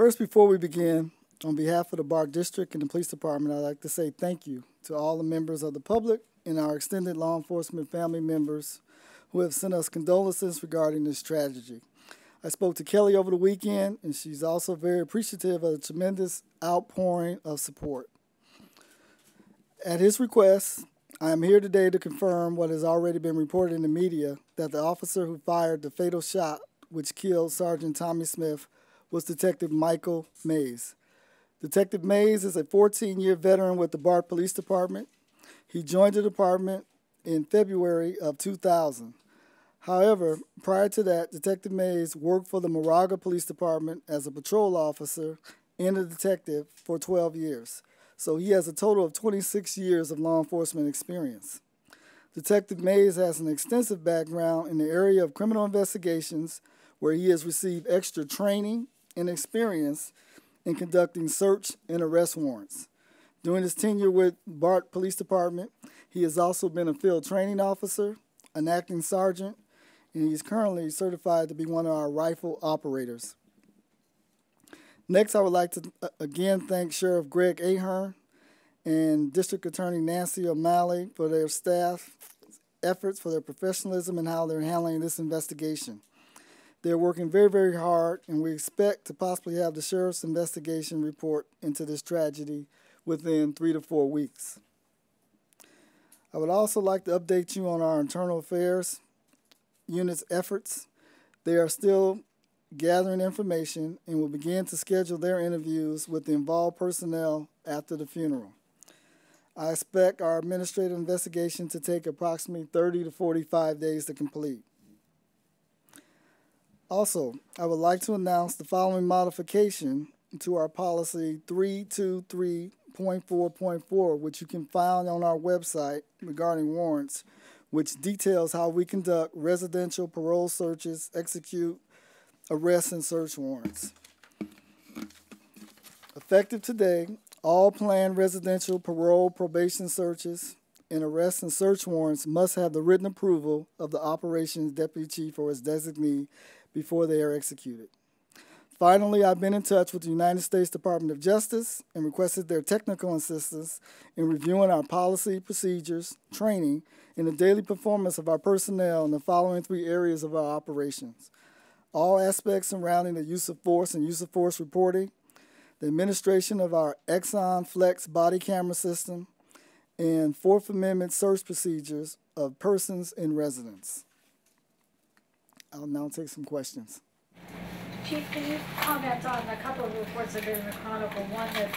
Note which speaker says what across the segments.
Speaker 1: First, before we begin, on behalf of the BART District and the Police Department, I'd like to say thank you to all the members of the public and our extended law enforcement family members who have sent us condolences regarding this tragedy. I spoke to Kelly over the weekend, and she's also very appreciative of the tremendous outpouring of support. At his request, I am here today to confirm what has already been reported in the media, that the officer who fired the fatal shot which killed Sergeant Tommy Smith was Detective Michael Mays. Detective Mays is a 14-year veteran with the BART Police Department. He joined the department in February of 2000. However, prior to that, Detective Mays worked for the Moraga Police Department as a patrol officer and a detective for 12 years. So he has a total of 26 years of law enforcement experience. Detective Mays has an extensive background in the area of criminal investigations, where he has received extra training and experience in conducting search and arrest warrants. During his tenure with BART Police Department, he has also been a field training officer, an acting sergeant, and he's currently certified to be one of our rifle operators. Next, I would like to again thank Sheriff Greg Ahern and District Attorney Nancy O'Malley for their staff efforts, for their professionalism, and how they're handling this investigation. They're working very, very hard, and we expect to possibly have the sheriff's investigation report into this tragedy within 3 to 4 weeks. I would also like to update you on our internal affairs unit's efforts. They are still gathering information and will begin to schedule their interviews with the involved personnel after the funeral. I expect our administrative investigation to take approximately 30 to 45 days to complete. Also, I would like to announce the following modification to our policy 323.4.4, which you can find on our website regarding warrants, which details how we conduct residential parole searches, execute arrest and search warrants. Effective today, all planned residential parole probation searches and arrest and search warrants must have the written approval of the operations deputy chief or his designee before they are executed. Finally, I've been in touch with the United States Department of Justice and requested their technical assistance in reviewing our policy, procedures, training, and the daily performance of our personnel in the following 3 areas of our operations: all aspects surrounding the use of force and use of force reporting, the administration of our Exxon Flex body camera system, and Fourth Amendment search procedures of persons in residence. I'll now take some questions.
Speaker 2: Chief, can you comment on a couple of reports that have been in the Chronicle? One, that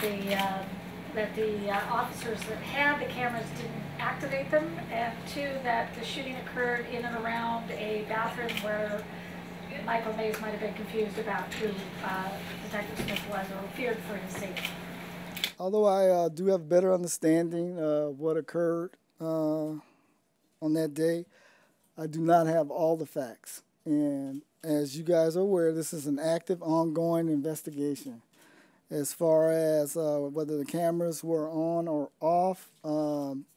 Speaker 2: the officers that had the cameras didn't activate them, and 2, that the shooting occurred in and around a bathroom where Michael Mays might have been confused about who Detective Smith was or feared for his safety.
Speaker 1: Although I do have a better understanding of what occurred on that day, I do not have all the facts. And as you guys are aware, this is an active, ongoing investigation. As far as whether the cameras were on or off,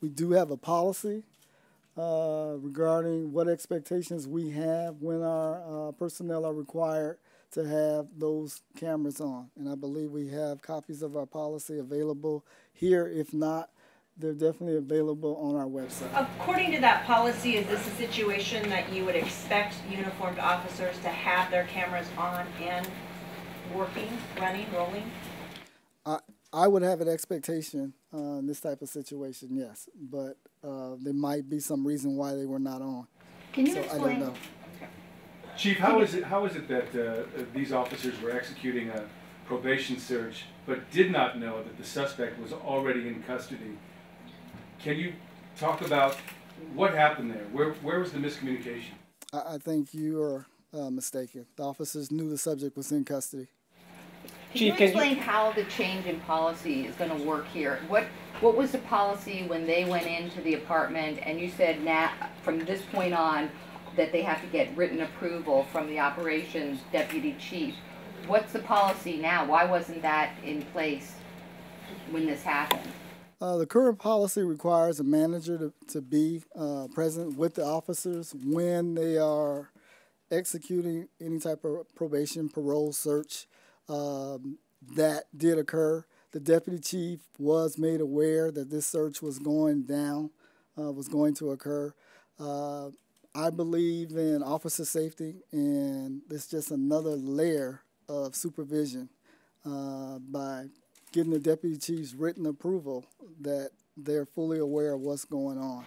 Speaker 1: we do have a policy regarding what expectations we have when our personnel are required to have those cameras on. And I believe we have copies of our policy available here. If not, they're definitely available on our website.
Speaker 3: According to that policy, is this a situation that you would expect uniformed officers to have their cameras on and working, running, rolling?
Speaker 1: I would have an expectation in this type of situation, yes. But there might be some reason why they were not on.
Speaker 4: Can you
Speaker 1: explain? I don't know.
Speaker 5: Chief, how is it that these officers were executing a probation search but did not know that the suspect was already in custody? Can you talk about what happened there? Where was the miscommunication?
Speaker 1: I think you are mistaken. The officers knew the subject was in custody.
Speaker 4: Can you explain how the change in policy is going to work here? What was the policy when they went into the apartment and you said now from this point on that they have to get written approval from the operations deputy chief? What's the policy now? Why wasn't that in place when this happened?
Speaker 1: The current policy requires a manager to be present with the officers when they are executing any type of probation, parole search. that did occur. The deputy chief was made aware that this search was going down, was going to occur. I believe in officer safety, and it's just another layer of supervision by getting the deputy chief's written approval that they're fully aware of what's going on.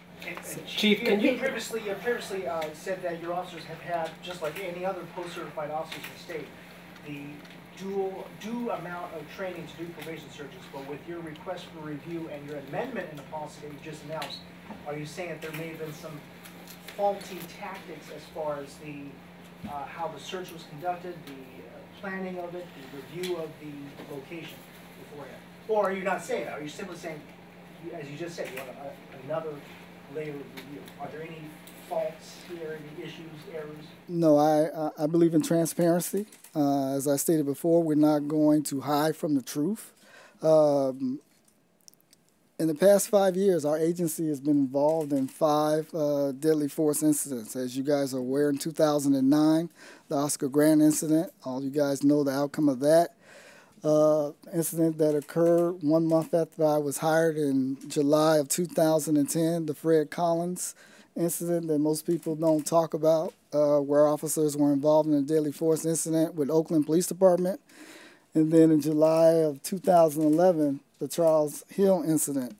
Speaker 6: Chief, can you previously said that your officers have had, just like any other post-certified officers in the state, the due amount of training to do probation searches, but with your request for review and your amendment in the policy that you just announced, are you saying that there may have been some faulty tactics as far as the how the search was conducted, the planning of it, the review of the location beforehand? Or are you not saying that? Are you simply saying, as you just said, you want another layer of review? Are there any faults here, any issues, errors?
Speaker 1: No, I believe in transparency. As I stated before, we're not going to hide from the truth. In the past 5 years, our agency has been involved in 5 deadly force incidents. As you guys are aware, in 2009, the Oscar Grant incident, all you guys know the outcome of that. Incident that occurred 1 month after I was hired in July of 2010, the Fred Collins incident that most people don't talk about, where officers were involved in a deadly force incident with Oakland Police Department. And then in July of 2011, the Charles Hill incident.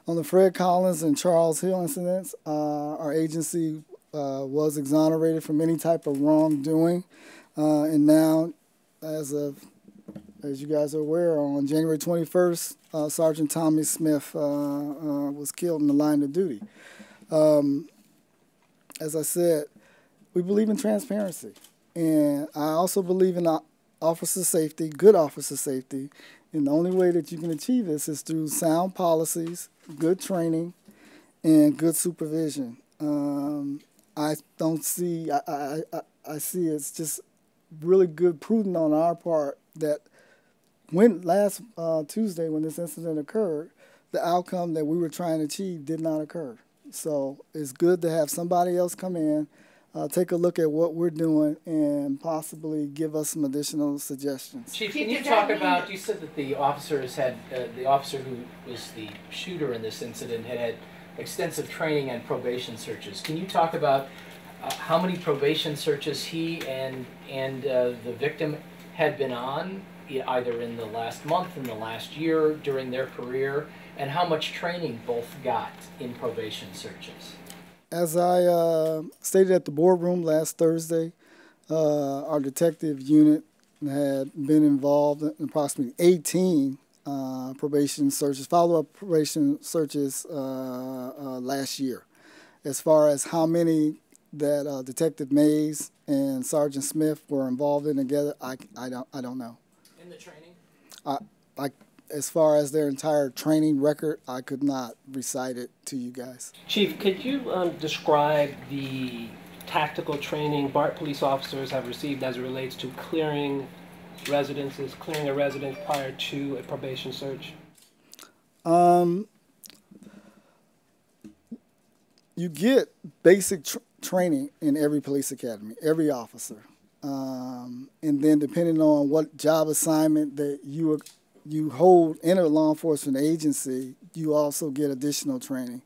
Speaker 1: On the Fred Collins and Charles Hill incidents, our agency was exonerated from any type of wrongdoing. And now, as you guys are aware, on January 21st, Sergeant Tommy Smith was killed in the line of duty. As I said, we believe in transparency. And I also believe in officer safety, good officer safety. And the only way that you can achieve this is through sound policies, good training, and good supervision. I don't see, I see it's just really good, prudent on our part that when last Tuesday when this incident occurred, the outcome that we were trying to achieve did not occur. So it's good to have somebody else come in, take a look at what we're doing, and possibly give us some additional suggestions.
Speaker 7: Chief, can you talk about, you said that the officers had, the officer who was the shooter in this incident had extensive training and probation searches. Can you talk about how many probation searches he and the victim had been on, either in the last month, in the last year, during their career, and how much training both got in probation searches?
Speaker 1: As I stated at the boardroom last Thursday, our detective unit had been involved in approximately 18 probation searches, follow-up probation searches last year. As far as how many that Detective Mays and Sergeant Smith were involved in together, I don't know.
Speaker 7: In the training?
Speaker 1: As far as their entire training record, I could not recite it to you guys.
Speaker 8: Chief, could you describe the tactical training BART police officers have received as it relates to clearing residences, clearing a residence prior to a probation search?
Speaker 1: You get basic training in every police academy, every officer. And then depending on what job assignment that you hold in a law enforcement agency, you also get additional training.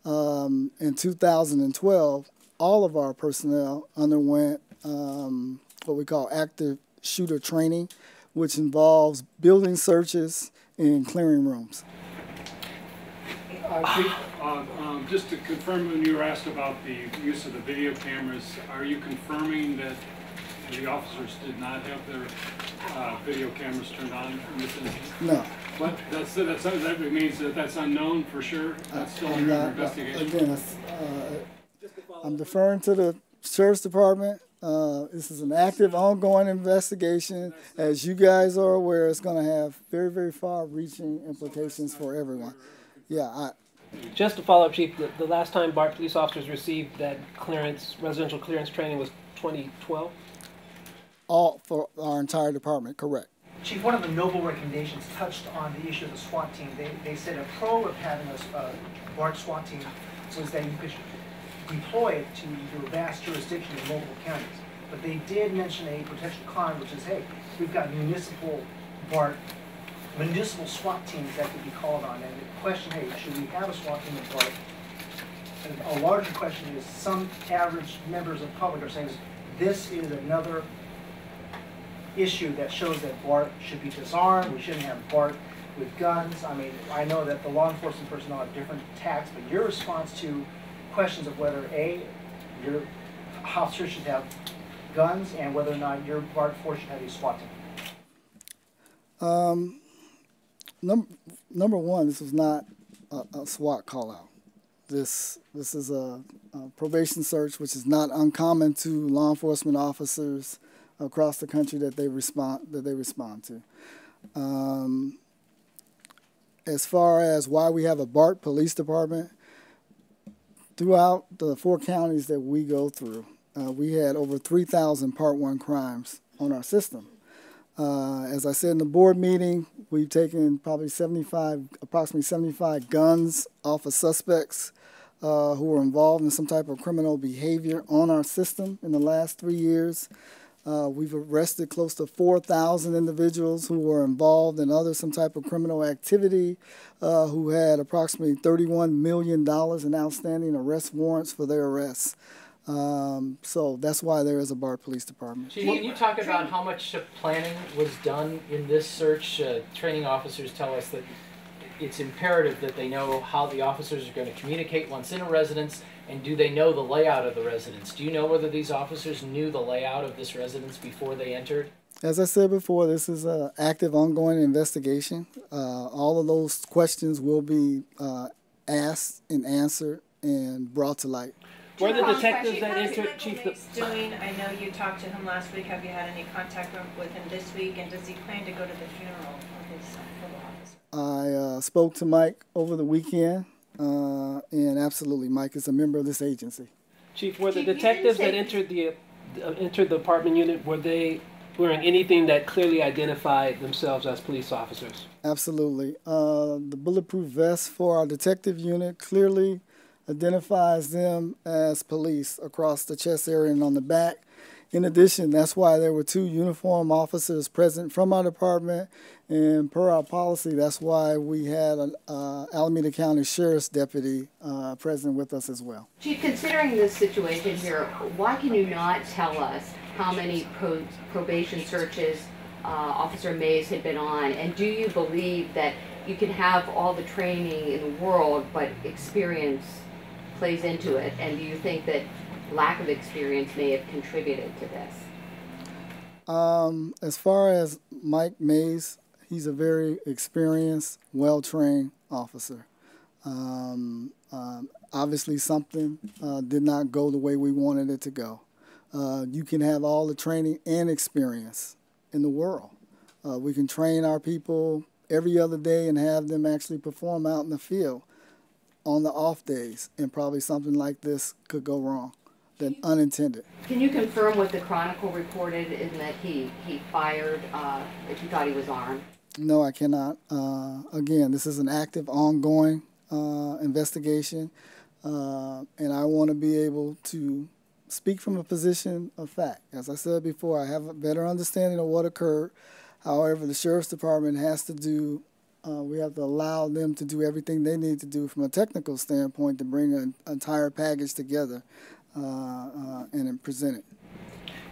Speaker 1: In 2012, all of our personnel underwent what we call active shooter training, which involves building searches and clearing rooms.
Speaker 9: Just to confirm, when you were asked about the use of the video cameras, are you confirming that the officers did not have their video cameras turned on in this instance?
Speaker 1: No.
Speaker 9: But that means that that's unknown for sure? That's still under investigation?
Speaker 1: Again, I'm deferring to the Sheriff's Department. This is an active, ongoing investigation. As you guys are aware, it's going to have very, very far-reaching implications for everyone. Yeah.
Speaker 8: Just to follow up, Chief, the last time BART police officers received that clearance, residential clearance training was 2012?
Speaker 1: All for our entire department, correct.
Speaker 6: Chief, one of the Noble recommendations touched on the issue of the SWAT team. They said a pro of having a BART SWAT team was that you could deploy it to your vast jurisdiction in multiple counties. But they did mention a potential con, which is, hey, we've got municipal BART, municipal SWAT teams that could be called on. And the question, hey, should we have a SWAT team in BART? And a larger question is, some average members of the public are saying, this is another issue that shows that BART should be disarmed. We shouldn't have BART with guns. I mean, I know that the law enforcement personnel have different attacks, but your response to questions of whether A, your officers should have guns, and whether or not your BART force should have a SWAT team.
Speaker 1: Number one, this was not a SWAT call out. This is a probation search, which is not uncommon to law enforcement officers across the country that they respond to. As far as why we have a BART police department, throughout the 4 counties that we go through, we had over 3,000 Part 1 crimes on our system. As I said in the board meeting, we've taken probably approximately 75 guns off of suspects who were involved in some type of criminal behavior on our system in the last 3 years. We've arrested close to 4,000 individuals who were involved in some type of criminal activity, who had approximately $31 million in outstanding arrest warrants for their arrests. So that's why there is a BART Police Department.
Speaker 7: Chief, can you talk about how much planning was done in this search? Training officers tell us that it's imperative that they know how the officers are going to communicate once in a residence, and do they know the layout of the residence? Do you know whether these officers knew the layout of this residence before they entered?
Speaker 1: As I said before, this is an active, ongoing investigation. All of those questions will be asked and answered and brought to light.
Speaker 8: Were the detectives that
Speaker 3: How's
Speaker 8: entered,
Speaker 3: Michael
Speaker 8: Chief?
Speaker 3: Mace doing? I know you talked to him last week. Have you had any contact with him this week? And does he plan to go to the funeral of his fellow officer?
Speaker 1: I spoke to Mike over the weekend, and absolutely, Mike is a member of this agency.
Speaker 8: Chief, were the
Speaker 4: Chief, you didn't
Speaker 8: detectives
Speaker 4: say-
Speaker 8: that entered the apartment unit, were they wearing anything that clearly identified themselves as police officers?
Speaker 1: Absolutely. The bulletproof vest for our detective unit clearly identifies them as police across the chest area and on the back. In addition, that's why there were 2 uniformed officers present from our department, and per our policy, that's why we had an Alameda County Sheriff's deputy present with us as well.
Speaker 4: Chief, considering this situation here, why can you not tell us how many probation searches Officer Mays had been on? And do you believe that you can have all the training in the world, but experience plays into it? And do you think that lack of experience may have contributed to this?
Speaker 1: As far as Mike Mays, he's a very experienced, well-trained officer. Obviously, something did not go the way we wanted it to go. You can have all the training and experience in the world. We can train our people every other day and have them actually perform out in the field on the off days, and probably something like this could go wrong, then unintended.
Speaker 4: Can you confirm what the Chronicle reported in that he fired if he thought he was armed?
Speaker 1: No, I cannot. Again, this is an active, ongoing investigation, and I want to be able to speak from a position of fact. As I said before, I have a better understanding of what occurred. However, the Sheriff's Department has to do, we have to allow them to do everything they need to do from a technical standpoint to bring an entire package together and present it.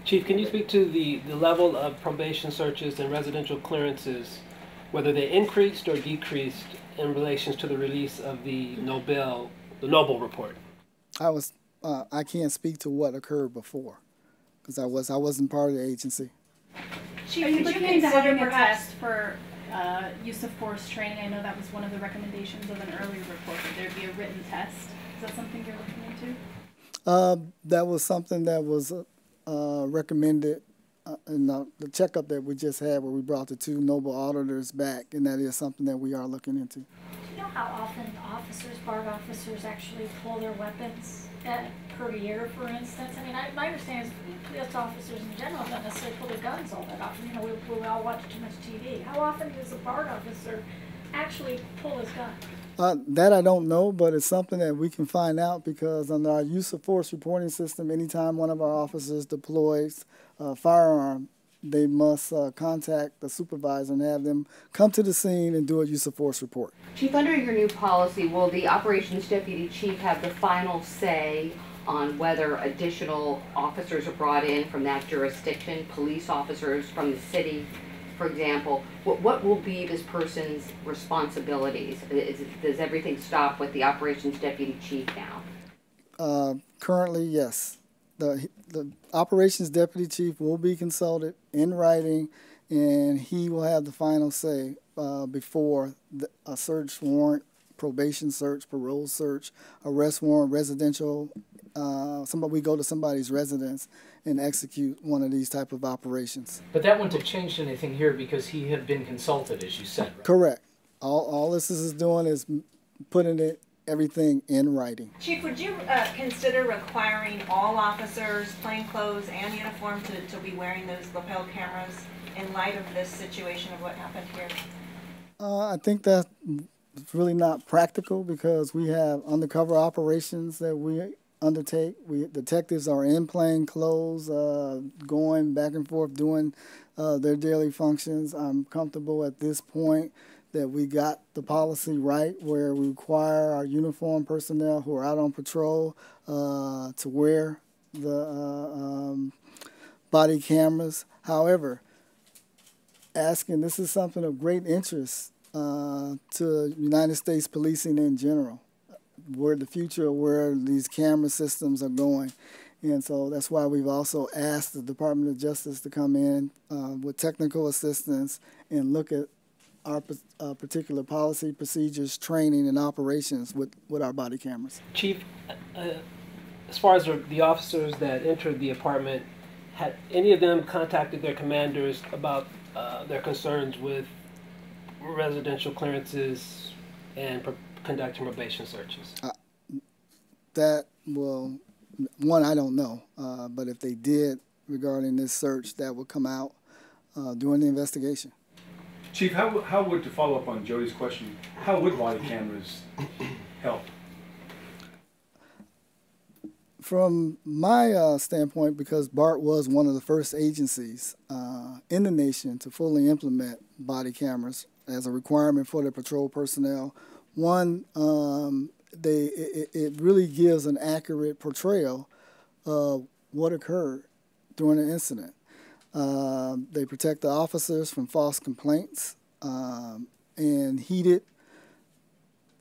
Speaker 8: Chief, can you speak to the level of probation searches and residential clearances, whether they increased or decreased in relation to the release of the Noble report?
Speaker 1: I can't speak to what occurred before, because I wasn't part of the agency.
Speaker 10: Chief, would you consider perhaps for use of force training? I know that was one of the recommendations of an earlier report, that there'd be a written test. Is that something you're looking into?
Speaker 1: That was something that was recommended in the checkup that we just had, where we brought the 2 Noble auditors back, and that is something that we are looking into.
Speaker 2: Do you know how often BART officers actually pull their weapons per year, for instance? I mean, my understanding is police officers in general don't necessarily pull their guns all that often. You know, we all watch too much TV. How often does a BART officer actually pull his gun?
Speaker 1: That I don't know, but it's something that we can find out, because under our use of force reporting system, anytime one of our officers deploys a firearm, they must contact the supervisor and have them come to the scene and do a use of force report.
Speaker 4: Chief, under your new policy, will the operations deputy chief have the final say on whether additional officers are brought in from that jurisdiction, police officers from the city, for example? What will be this person's responsibilities? Does everything stop with the operations deputy chief now?
Speaker 1: Currently, yes. The operations deputy chief will be consulted in writing, and he will have the final say before a search warrant, probation search, parole search, arrest warrant, residential. We go to somebody's residence and execute one of these type of operations.
Speaker 7: But that wouldn't have changed anything here because he had been consulted, as you said, right?
Speaker 1: Correct. All this is doing is putting everything in writing.
Speaker 3: Chief, would you consider requiring all officers, plainclothes and uniform, to be wearing those lapel cameras in light of this situation of what happened here?
Speaker 1: I think that's really not practical because we have undercover operations that we undertake. Detectives are in plain clothes, going back and forth, doing their daily functions. I'm comfortable at this point that we got the policy right where we require our uniformed personnel who are out on patrol to wear the body cameras. However, this is something of great interest to United States policing in general, where the future of where these camera systems are going. And so that's why we've also asked the Department of Justice to come in with technical assistance and look at our particular policy, procedures, training, and operations with our body cameras.
Speaker 8: Chief, as far as the officers that entered the apartment, had any of them contacted their commanders about their concerns with residential clearances and conducting probation searches?
Speaker 1: One, I don't know, but if they did regarding this search, that would come out during the investigation.
Speaker 5: Chief, how would, to follow up on Jody's question, how would body cameras help?
Speaker 1: From my standpoint, because BART was one of the first agencies in the nation to fully implement body cameras as a requirement for their patrol personnel, one, it really gives an accurate portrayal of what occurred during the incident. They protect the officers from false complaints and heated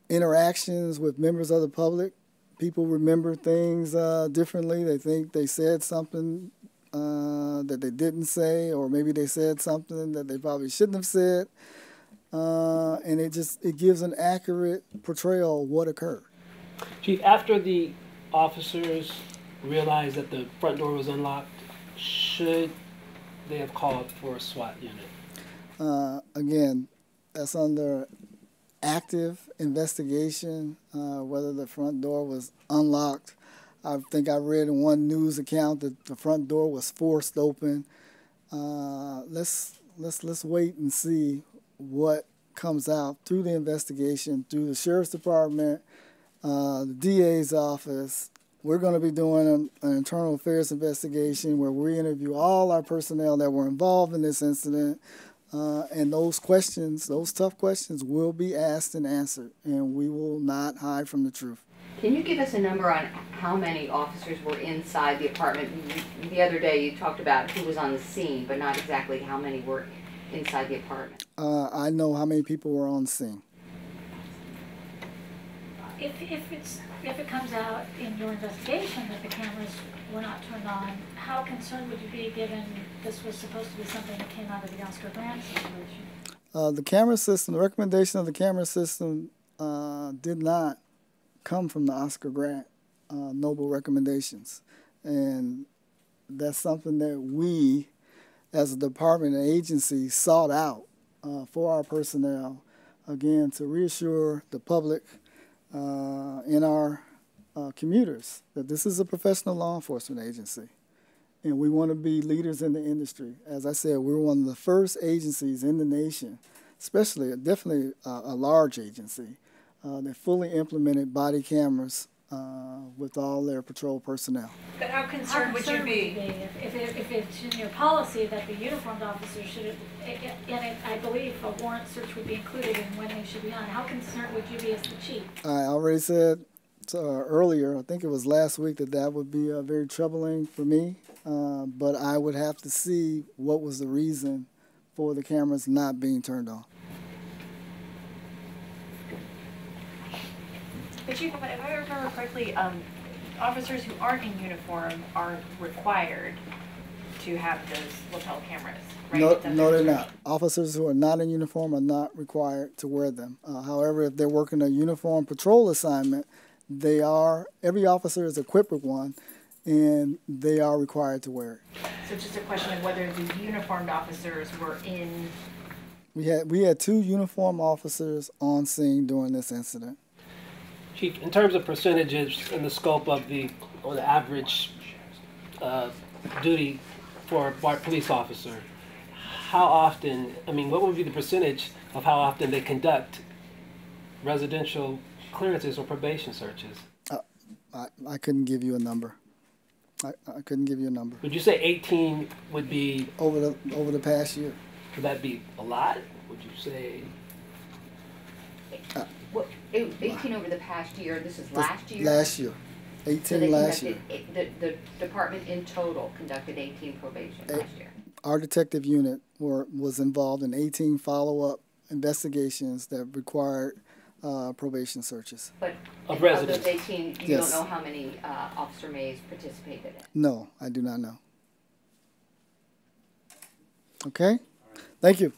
Speaker 1: interactions with members of the public. People remember things differently. They think they said something that they didn't say, or maybe they said something that they probably shouldn't have said. And it gives an accurate portrayal of what occurred.
Speaker 8: Chief, after the officers realized that the front door was unlocked, should they have called for a SWAT unit?
Speaker 1: Again, that's under active investigation, whether the front door was unlocked. I think I read in one news account that the front door was forced open. Let's wait and see what comes out through the investigation, through the Sheriff's Department, the DA's office. We're going to be doing an internal affairs investigation where we interview all our personnel that were involved in this incident. And those questions, those tough questions, will be asked and answered, and we will not hide from the truth.
Speaker 4: Can you give us a number on how many officers were inside the apartment? The other day you talked about who was on the scene, but not exactly how many were inside the apartment.
Speaker 1: I know how many people were on scene.
Speaker 2: If it comes out in your investigation that the cameras were not turned on, how concerned would you be given this was supposed to be something that came out of the Oscar Grant situation?
Speaker 1: The camera system, the recommendation of the camera system did not come from the Oscar Grant Noble recommendations. And that's something that we, as a department and agency, sought out for our personnel, again, to reassure the public and our commuters that this is a professional law enforcement agency. And we want to be leaders in the industry. As I said, we're one of the first agencies in the nation, definitely a large agency, that fully implemented body cameras with all their patrol personnel.
Speaker 3: But how concerned would you be?
Speaker 2: If it's in your policy that the uniformed officers should, and it, I believe a warrant search would be included in when they should be on, how concerned would you be as the chief?
Speaker 1: I already said earlier, I think it was last week, that would be very troubling for me, but I would have to see what was the reason for the cameras not being turned on.
Speaker 11: But Chief, if I remember correctly, officers who aren't in uniform aren't required to have those lapel cameras, right?
Speaker 1: No, they're not. Officers who are not in uniform are not required to wear them. However, if they're working a uniform patrol assignment, every officer is equipped with one, and they are required to wear it.
Speaker 11: So it's just a question of whether the uniformed officers were in.
Speaker 1: We had 2 uniform officers on scene during this incident.
Speaker 8: Chief, in terms of percentages and the scope of the average duty for a BART police officer, how often, what would be the percentage of how often they conduct residential clearances or probation searches?
Speaker 1: I couldn't give you a number. I couldn't give you a number.
Speaker 8: Would you say 18 would be
Speaker 1: over the past year?
Speaker 8: Would that be a lot? Would you say?
Speaker 4: Well, 18 over the past year. This is last year.
Speaker 1: Last year, 18
Speaker 4: so
Speaker 1: last year.
Speaker 4: The department in total conducted 18 probation last year.
Speaker 1: Our detective unit was involved in 18 follow-up investigations that required probation searches.
Speaker 4: But
Speaker 8: of residents.
Speaker 4: Of those 18, you don't know how many Officer Mays participated in?
Speaker 1: No, I do not know. Okay? Thank you.